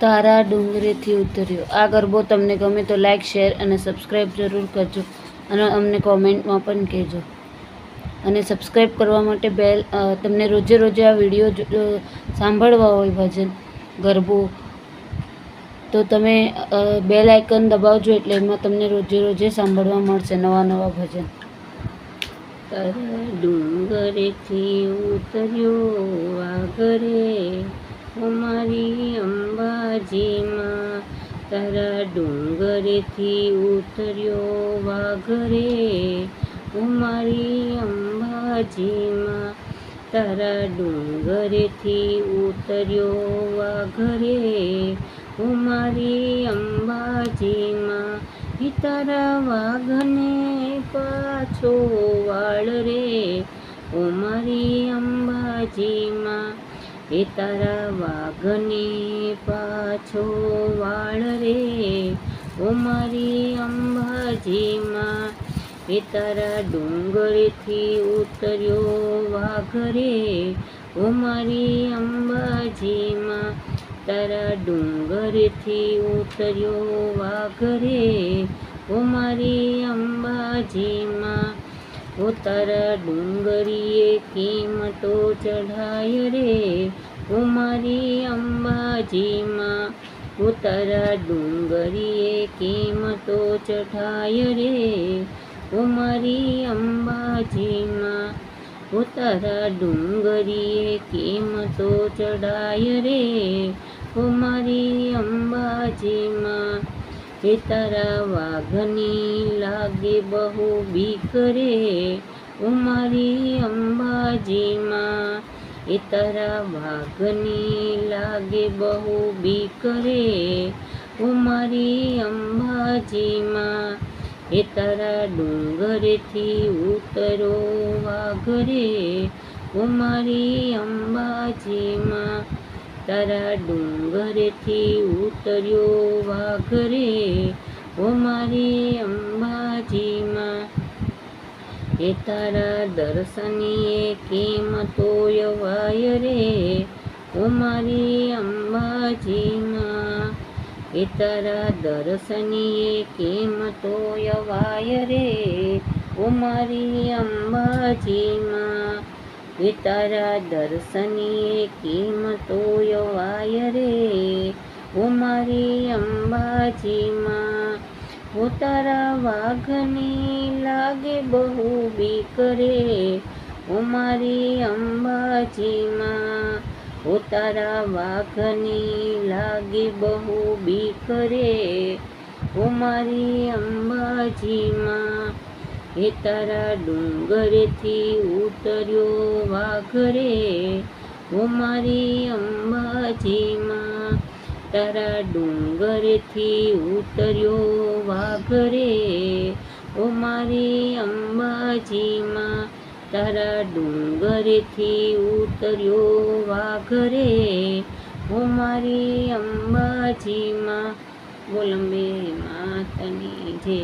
તારા ડુંગરેથી ઉતર્યો. આ ગરબો તમને ગમે તો લાઈક, શેર અને સબસ્ક્રાઈબ જરૂર કરજો અને અમને કોમેન્ટમાં પણ કહેજો. અને સબસ્ક્રાઈબ કરવા માટે તમને રોજે રોજે આ વિડીયો સાંભળવા હોય ભજન ગરબો તો તમે બેલ આઇકન દબાવજો, એટલે એમાં તમને રોજે રોજે સાંભળવા મળશે નવા નવા ભજન. તારા ડુંગરેથી ઉતર્યો વાઘરે અમારી અંબાજીમાં. તારા ડુંગરેથી ઉતર્યો વાઘરે અમારી અંબાજીમાં. તારા ડુંગરેથી ઉતર્યો વાઘરે અમારી અંબાજીમાં. તારા વાઘને પાછો વાળ રે અમારી અંબાજીમાં. તારા વાઘને પાછો વાળ રે અમારી અંબાજીમાં. તારા ડુંગરેથી ઉતર્યો વાઘરે અમારી અંબાજીમાં. તારા ડુંગરેથી ઉતર્યો વાઘરે અમારી અંબાજીમાં. તારા ડુંગરીએ કેમ તો ચઢાય રે અમારી અંબાજીમાં. તારા ડુંગરીએ કેમ તો ચઢાય રે અમારી અંબાજીમાં. તારા ડુંગરીએ કેમ તો ચઢાય રે અમારી અંબાજીમાં. તારા વાઘની લાગે બહુ બીક રે અમારી અંબાજીમાં. તારા વાઘની લાગે બહુ બીક રે અમારી અંબાજીમાં. તારા ડુંગરેથી ઉતરો વાઘરે અમારી અંબાજીમાં. તારા ડુંગરેથી ઉતર્યો વાઘરે અમારી અંબાજીમાં. તારા દર્શનીએ કેમ તો યવાય રે અમારી અંબાજીમાં. તારા દર્શનીએ કેમ તો યવાય રે અમારી અંબાજીમાં. તારા દર્શનીએ કેમ તો યવાય રે અમારી અંબાજીમાં. તારા વાઘની લાગે બહુ બીક રે અમારી અંબાજીમાં. તારા વાઘની લાગે બહુ બીક રે અમારી અંબાજીમાં. તારા ડુંગરેથી ઉતર્યો વાઘરે અમારી અંબાજીમાં. તારા ડુંગરેથી ઉતર્યો વાઘરે અમારી અંબાજીમાં. તારા ડુંગરેથી ઉતર્યો વાઘરે અમારી અંબાજીમાં. બોલ અંબે માતની જય.